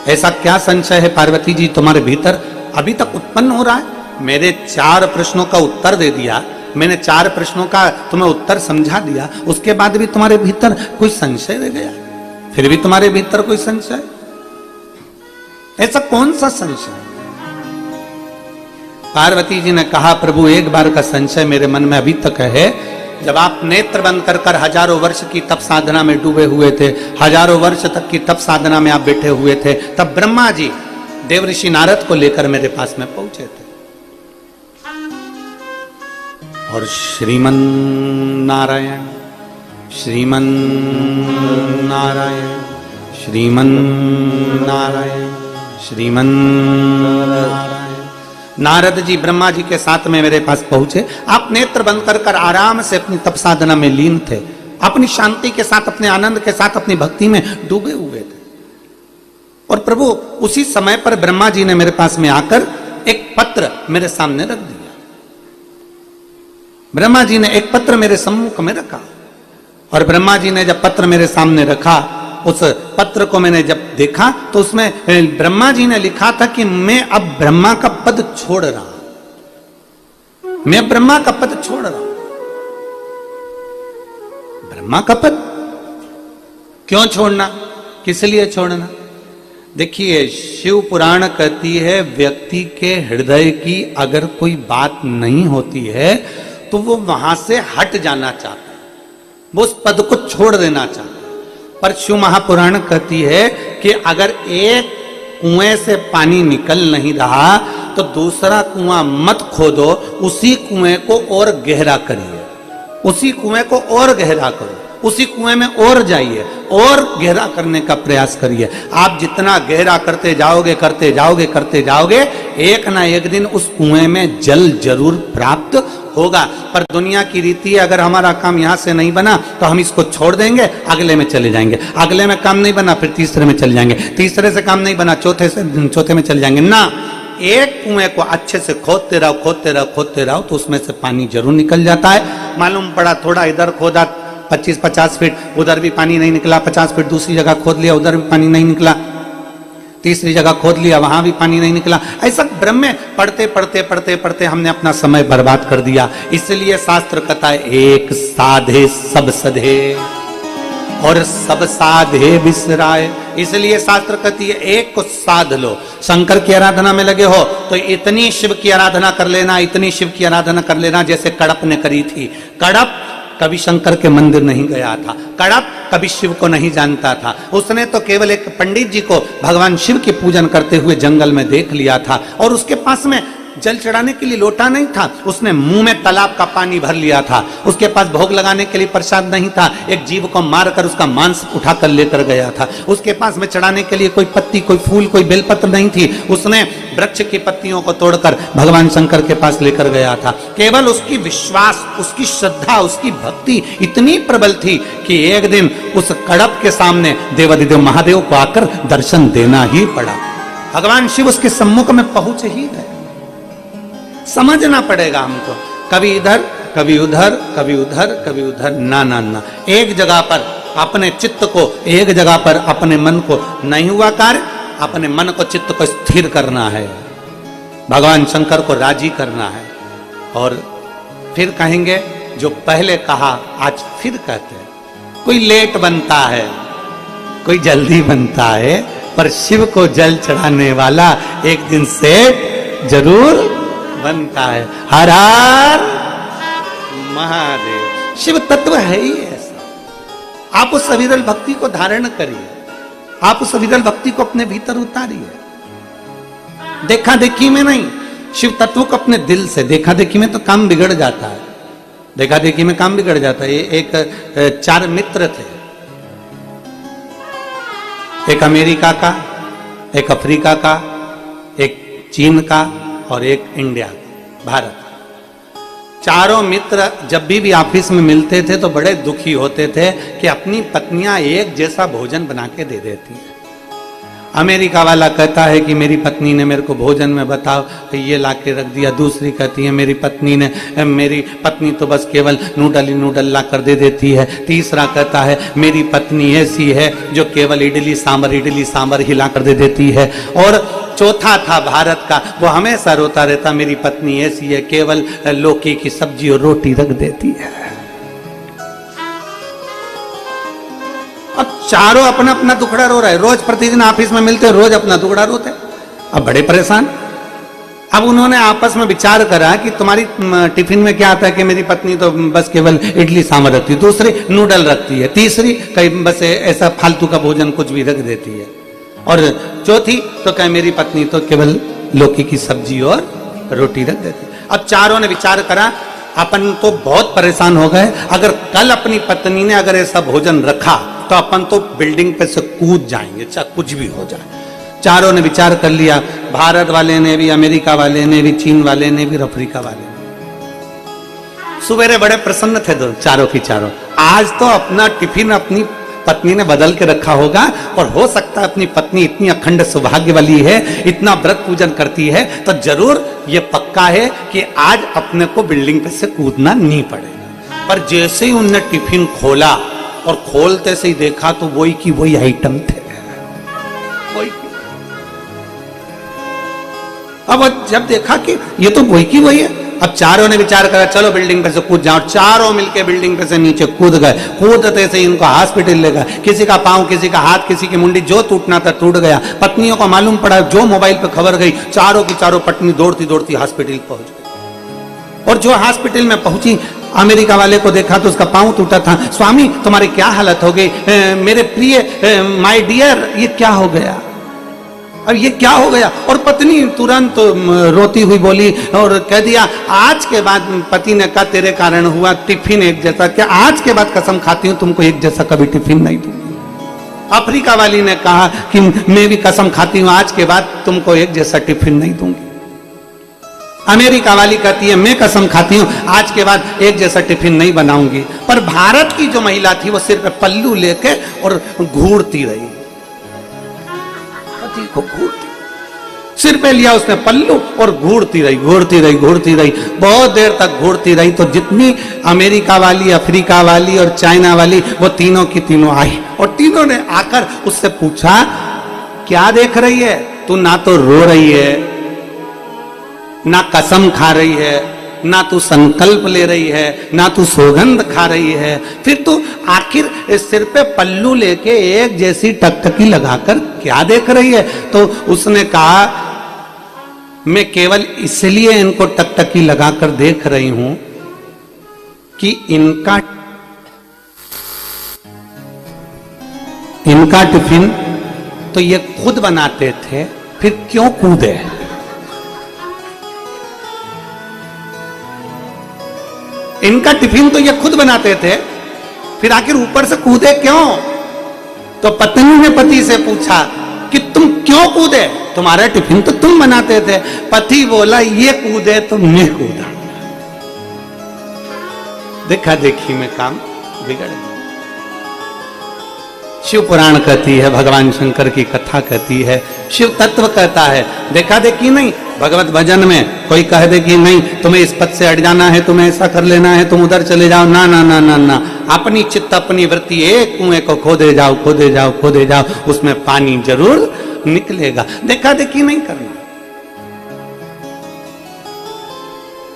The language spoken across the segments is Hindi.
ऐसा क्या संशय है पार्वती जी तुम्हारे भीतर अभी तक उत्पन्न हो रहा है? मेरे 4 प्रश्नों का उत्तर दे दिया, मैंने 4 प्रश्नों का तुम्हें उत्तर समझा दिया, उसके बाद भी तुम्हारे भीतर कोई संशय रह गया? फिर भी तुम्हारे भीतर कोई संशय? ऐसा कौन सा संशय? पार्वती जी ने कहा प्रभु एक बार का संशय मेरे मन में अभी तक है। जब आप नेत्र बंद कर हजारों वर्ष की तप साधना में डूबे हुए थे, हजारों वर्ष तक की तप साधना में आप बैठे हुए थे, तब ब्रह्मा जी देवऋषि नारद को लेकर मेरे पास में पहुंचे थे और श्रीमन नारायण श्रीमन नारायण श्रीमन नारायण श्रीमन नारायण नारद जी ब्रह्मा जी के साथ में मेरे पास पहुंचे। आप नेत्र बंद कर आराम से अपनी तप साधना में लीन थे, अपनी शांति के साथ, अपने आनंद के साथ, अपनी भक्ति में डूबे हुए थे। और प्रभु उसी समय पर ब्रह्मा जी ने मेरे पास में आकर एक पत्र मेरे सामने रख दिया। ब्रह्मा जी ने एक पत्र मेरे सम्मुख में रखा और ब्रह्मा जी ने जब पत्र मेरे सामने रखा, उस पत्र को मैंने जब देखा तो उसमें ब्रह्मा जी ने लिखा था कि मैं अब ब्रह्मा का पद छोड़ रहा हूं, मैं ब्रह्मा का पद छोड़ रहा हूं। ब्रह्मा का पद क्यों छोड़ना, किस लिए छोड़ना? देखिए शिव पुराण कहती है व्यक्ति के हृदय की अगर कोई बात नहीं होती है तो वो वहां से हट जाना चाहता है, वो उस पद को छोड़ देना चाहता है। पर शिव महापुराण कहती है कि अगर एक कुएं से पानी निकल नहीं रहा तो दूसरा कुआं मत खोदो, उसी कुएं को और गहरा करिए, उसी कुएं को और गहरा करो, उसी कुएं में और जाइए और गहरा करने का प्रयास करिए। आप जितना गहरा करते जाओगे करते जाओगे करते जाओगे, एक ना एक दिन उस कुएं में जल जरूर प्राप्त होगा। पर दुनिया की रीति है, अगर हमारा काम यहां से नहीं बना तो हम इसको छोड़ देंगे, अगले में चले जाएंगे, अगले में काम नहीं बना फिर तीसरे में चले जाएंगे, तीसरे से काम नहीं बना चौथे में चले जाएंगे। ना, एक कुएं को अच्छे से खोदते रहो खोदते रहो खोदते रहो तो उसमें से पानी जरूर निकल जाता है। मालूम पड़ा थोड़ा इधर खोदा 25-50 फीट, उधर भी पानी नहीं निकला, 50 फीट दूसरी जगह खोद लिया, उधर भी पानी नहीं निकला, तीसरी जगह खोद लिया, वहां भी पानी नहीं निकला। ऐसा ब्रह्म में पढ़ते पढ़ते पढ़ते पढ़ते हमने अपना समय बर्बाद कर दिया। इसलिए शास्त्र कहता है एक साधे सब सधे और सब साधे बिसराए। इसलिए शास्त्र कहती है एक को साध लो। शंकर की आराधना में लगे हो तो इतनी शिव की आराधना कर लेना, इतनी शिव की आराधना कर लेना जैसे कड़प ने करी थी। कड़प कभी शंकर के मंदिर नहीं गया था, कड़प कभी शिव को नहीं जानता था, उसने तो केवल एक पंडित जी को भगवान शिव की पूजन करते हुए जंगल में देख लिया था और उसके पास में जल चढ़ाने के लिए लोटा नहीं था, उसने मुंह में तालाब का पानी भर लिया था। उसके पास भोग लगाने के लिए प्रसाद नहीं था, एक जीव को मारकर उसका मांस उठाकर लेकर गया था। उसके पास में चढ़ाने के लिए कोई पत्ती, कोई फूल, कोई बेलपत्र नहीं थी, उसने वृक्ष की पत्तियों को तोड़कर भगवान शंकर के पास लेकर गया था। केवल उसकी विश्वास, उसकी श्रद्धा, उसकी भक्ति इतनी प्रबल थी कि एक दिन उस कड़प के सामने देवाधिदेव महादेव को आकर दर्शन देना ही पड़ा। भगवान शिव उसके सम्मुख में पहुंच ही गए। समझना पड़ेगा हमको, कभी इधर कभी उधर कभी उधर कभी उधर, ना ना ना, एक जगह पर अपने चित्त को, एक जगह पर अपने मन को, नहीं हुआ कार्य अपने मन को, चित्त को स्थिर करना है, भगवान शंकर को राजी करना है। और फिर कहेंगे जो पहले कहा आज फिर कहते हैं। कोई लेट बनता है, कोई जल्दी बनता है, पर शिव को जल चढ़ाने वाला एक दिन सेठ जरूर बनता है। हर हर महादेव। शिव तत्व है ही ऐसा। आप उस अविरल भक्ति को धारण करिए, आप उस अविरल भक्ति को अपने भीतर उतारिए। देखा देखी में नहीं, शिव तत्व को अपने दिल से। देखा देखी में तो काम बिगड़ जाता है, देखा देखी में काम बिगड़ जाता है। एक 4 मित्र थे, एक अमेरिका का, एक अफ्रीका का, एक चीन का और एक इंडिया, भारत। चारों मित्र जब भी ऑफिस में मिलते थे तो बड़े दुखी होते थे कि अपनी पत्नियां एक जैसा भोजन बना के दे देती हैं। अमेरिका वाला कहता है कि मेरी पत्नी ने मेरे को भोजन में बताओ तो ये ला के रख दिया। दूसरी कहती है मेरी पत्नी तो बस केवल नूडल ही नूडल ला कर दे देती है। तीसरा कहता है मेरी पत्नी ऐसी है जो केवल इडली सांभर ही ला कर दे देती है। और चौथा था भारत का, वो हमेशा रोता रहता मेरी पत्नी ऐसी है केवल लौकी की सब्जी और रोटी रख देती है। अब चारों अपना अपना दुखड़ा रो रहा है। रोज प्रतिदिन ऑफिस में मिलते, रोज अपना दुखड़ा रोते। अब बड़े परेशान। अब उन्होंने आपस में विचार करा कि तुम्हारी टिफिन में क्या आता है कि मेरी पत्नी तो बस केवल इडली सांभर रखती है, दूसरी नूडल रखती है, तीसरी कहीं बस ऐसा फालतू का भोजन कुछ भी रख देती है, और चौथी तो कहे मेरी पत्नी तो केवल लौकी की सब्जी और रोटी रख देती है। अब चारों ने विचार करा अपन तो बहुत परेशान हो गए, अगर कल अपनी पत्नी ने अगर ऐसा भोजन रखा तो अपन तो बिल्डिंग पे से कूद जाएंगे, चाहे कुछ भी हो जाए। चारों ने विचार कर लिया, भारत वाले ने भी, अमेरिका वाले ने भी, चीन वाले ने भी, अफ्रीका वाले ने। सुबेरे बड़े प्रसन्न थे चारों की चारों। आज तो अपना टिफिन अपनी पत्नी ने बदल के रखा होगा, और हो सकता है अपनी पत्नी इतनी अखंड सौभाग्य वाली है, इतना व्रत पूजन करती है, तो जरूर ये पक्का है कि आज अपने को बिल्डिंग पे से कूदना नहीं पड़ेगा। पर जैसे ही उनने टिफिन खोला और खोलते से ही देखा तो वही की वही आइटम थे, वही की। अब जब देखा कि ये तो वही की वही है, अब चारों ने विचार करा चलो बिल्डिंग पे से कूद जाओ। चारों मिलके बिल्डिंग पे से नीचे कूद गए। कूदते से इनको हॉस्पिटल ले गए, किसी का पांव, किसी का हाथ, किसी की मुंडी, जो टूटना था टूट गया। पत्नियों को मालूम पड़ा, जो मोबाइल पे खबर गई, चारों की चारों पत्नी दौड़ती दौड़ती हॉस्पिटल पहुंच गई। और जो हॉस्पिटल में पहुंची, अमेरिका वाले को देखा तो उसका पांव टूटा था। स्वामी तुम्हारी क्या हालत हो गई? मेरे प्रिय, माय डियर, ये क्या हो गया? अब ये क्या हो गया? और पत्नी तुरंत रोती हुई बोली और कह दिया आज के बाद, पति ने कहा तेरे कारण हुआ, टिफिन एक जैसा, क्या आज के बाद कसम खाती हूं तुमको एक जैसा कभी टिफिन नहीं दूंगी। अफ्रीका वाली ने कहा कि मैं भी कसम खाती हूं आज के बाद तुमको एक जैसा टिफिन नहीं दूंगी। अमेरिका वाली कहती है मैं कसम खाती हूं आज के बाद एक जैसा टिफिन नहीं बनाऊंगी। पर भारत की जो महिला थी वो सिर पे पल्लू लेके और घूरती रही, पति को घूरती, सिर पे लिया उसने पल्लू और घूरती रही, बहुत देर तक घूरती रही। तो जितनी अमेरिका वाली, अफ्रीका वाली और चाइना वाली, वो तीनों की तीनों आई और तीनों ने आकर उससे पूछा क्या देख रही है तू? ना तो रो रही है, ना कसम खा रही है, ना तू संकल्प ले रही है, ना तू सौगंध खा रही है, फिर तू आखिर सिर पे पल्लू लेके एक जैसी टकटकी लगाकर क्या देख रही है? तो उसने कहा मैं केवल इसलिए इनको टकटकी लगाकर देख रही हूं कि इनका टिफिन तो ये खुद बनाते थे, फिर क्यों कूदे? इनका टिफिन तो ये खुद बनाते थे, फिर आखिर ऊपर से कूदे क्यों? तो पत्नी ने पति से पूछा कि तुम क्यों कूदे? तुम्हारा टिफिन तो तुम बनाते थे। पति बोला ये कूदे तो मैं कूदा। देखा देखी में काम बिगड़ गया। शिव पुराण कहती है, भगवान शंकर की कथा कहती है, शिव तत्व कहता है। देखा देखी नहीं। भगवत भजन में कोई कह दे कि नहीं तुम्हें इस पद से हट जाना है, तुम्हें ऐसा कर लेना है, तुम उधर चले जाओ, ना ना ना ना ना, अपनी चित्त अपनी वृत्ति एक कुएं को खोदे जाओ, खोदे जाओ, खोदे जाओ, उसमें पानी जरूर निकलेगा। देखा देखी नहीं करना,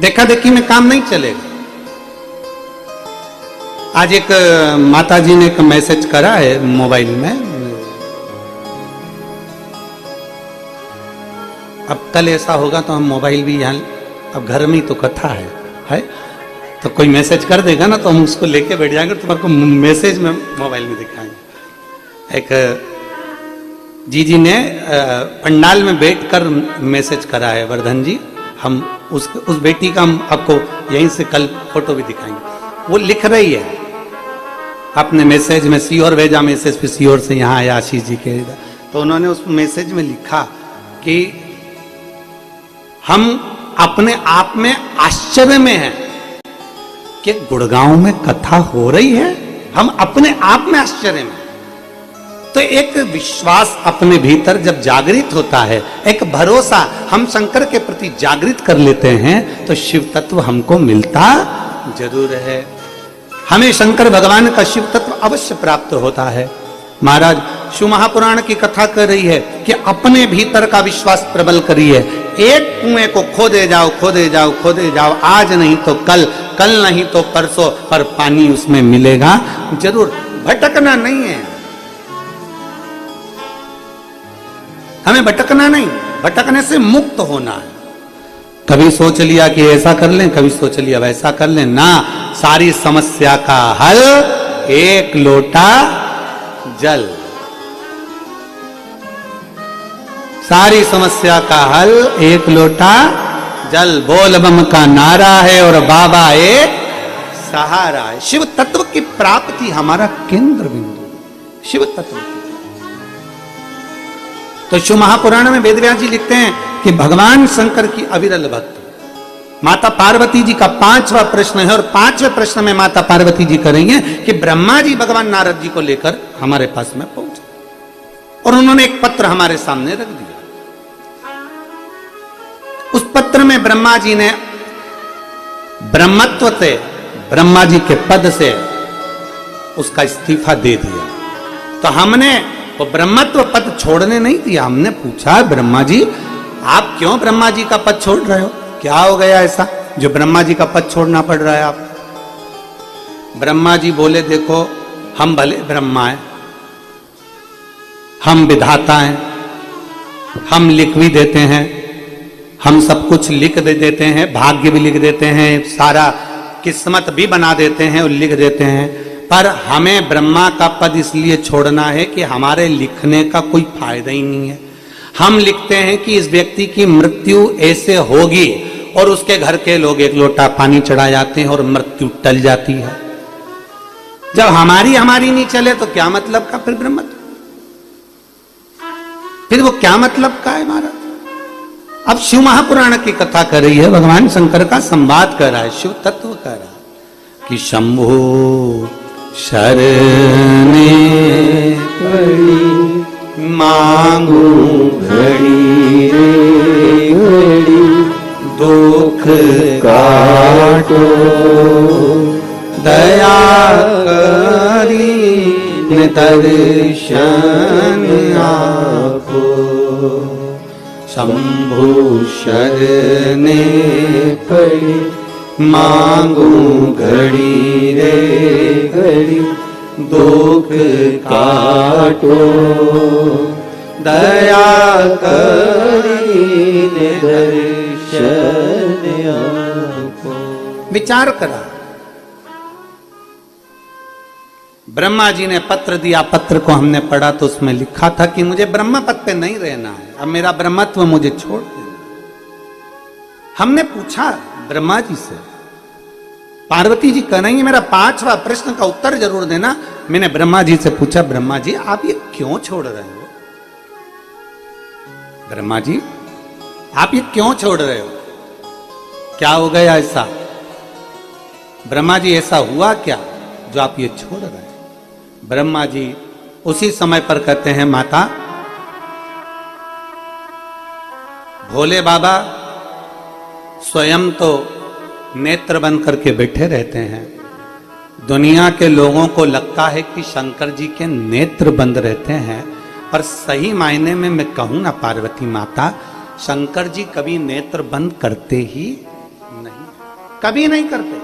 देखा देखी में काम नहीं चलेगा। आज एक माता जी ने एक मैसेज करा है मोबाइल में, अब कल ऐसा होगा तो हम मोबाइल भी यहाँ, अब घर में ही तो कथा है तो कोई मैसेज कर देगा ना तो हम उसको लेके बैठ जाएंगे, तुम्हारे को मैसेज में मोबाइल में दिखाएंगे। एक जी ने पंडाल में बैठकर मैसेज करा है, वर्धन जी, हम उस बेटी का हम आपको यहीं से कल फोटो भी दिखाएंगे। वो लिख रही है अपने मैसेज में, सीओर भेजा मैसेज, फिर सीओर से यहाँ आया आशीष जी के, तो उन्होंने उस मैसेज में लिखा कि हम अपने आप में आश्चर्य में हैं कि गुड़गांव में कथा हो रही है, हम अपने आप में आश्चर्य में। तो एक विश्वास अपने भीतर जब जागृत होता है, एक भरोसा हम शंकर के प्रति जागृत कर लेते हैं, तो शिव तत्व हमको मिलता जरूर है। हमें शंकर भगवान का शिव तत्व अवश्य प्राप्त होता है। महाराज शिव महापुराण की कथा कर रही है कि अपने भीतर का विश्वास प्रबल करिए। एक कुएं को खोदे जाओ, खोदे जाओ, खोदे जाओ, आज नहीं तो कल, कल नहीं तो परसों, पर पानी उसमें मिलेगा जरूर। भटकना नहीं है, हमें भटकना नहीं, भटकने से मुक्त होना है। कभी सोच लिया कि ऐसा कर लें, कभी सोच लिया वैसा कर लें, ना, सारी समस्या का हल एक लोटा जल। सारी समस्या का हल एक लोटा जल। बोल बम का नारा है और बाबा एक सहारा है। शिव तत्व की प्राप्ति हमारा केंद्र बिंदु, शिव तत्व। तो शिव महापुराण में वेदव्यास जी लिखते हैं कि भगवान शंकर की अविरल भक्त। माता पार्वती जी का 5वां प्रश्न है, और 5वें प्रश्न में माता पार्वती जी करेंगे कि ब्रह्मा जी भगवान नारद जी को लेकर हमारे पास में पहुंचे, और उन्होंने एक पत्र हमारे सामने रख दिया। उस पत्र में ब्रह्मा जी ने ब्रह्मत्व से, ब्रह्मा जी के पद से उसका इस्तीफा दे दिया। तो हमने वो ब्रह्मत्व पद छोड़ने नहीं दिया। हमने पूछा, ब्रह्मा जी आप क्यों ब्रह्मा जी का पद छोड़ रहे हो? क्या हो गया ऐसा जो ब्रह्मा जी का पद छोड़ना पड़ रहा है आपको? ब्रह्मा जी बोले, देखो हम भले ब्रह्मा हैं, हम विधाता हैं, हम लिख भी देते हैं, हम सब कुछ लिख देते हैं, भाग्य भी लिख देते हैं, सारा किस्मत भी बना देते हैं और लिख देते हैं, पर हमें ब्रह्मा का पद इसलिए छोड़ना है कि हमारे लिखने का कोई फायदा ही नहीं है। हम लिखते हैं कि इस व्यक्ति की मृत्यु ऐसे होगी, और उसके घर के लोग एक लोटा पानी चढ़ा जाते हैं और मृत्यु टल जाती है। जब हमारी नहीं चले तो क्या मतलब का फिर ब्रह्मत्व? फिर वो क्या मतलब का है हमारा? अब शिव महापुराण की कथा कर रही है, भगवान शंकर का संवाद कर रहा है, शिव तत्व कर रहा है कि शंभु शरणे पड़ी मांगू घड़ी रे घड़ी, दुख काटो दया करी दर्शन आपो। शंभु शरणे पड़ी मांगू घड़ी रे घड़ी, दुख काटो दया करी दर्शन आपो। विचार करा, ब्रह्मा जी ने पत्र दिया, पत्र को हमने पढ़ा तो उसमें लिखा था कि मुझे ब्रह्म पद पे नहीं रहना है, अब मेरा ब्रह्मत्व मुझे छोड़ देना। हमने पूछा ब्रह्मा जी से, पार्वती जी कहेंगे मेरा 5वां प्रश्न का उत्तर जरूर देना। मैंने ब्रह्मा जी से पूछा, ब्रह्मा जी आप ये क्यों छोड़ रहे हो? ब्रह्मा जी आप ये क्यों छोड़ रहे हो? क्या हो गया ऐसा? ब्रह्मा जी ऐसा हुआ क्या जो आप ये छोड़ रहे हैं? ब्रह्मा जी उसी समय पर कहते हैं, माता भोले बाबा स्वयं तो नेत्र बंद करके बैठे रहते हैं। दुनिया के लोगों को लगता है कि शंकर जी के नेत्र बंद रहते हैं, पर सही मायने में मैं कहूं ना पार्वती माता, शंकर जी कभी नेत्र बंद करते ही नहीं, कभी नहीं करते।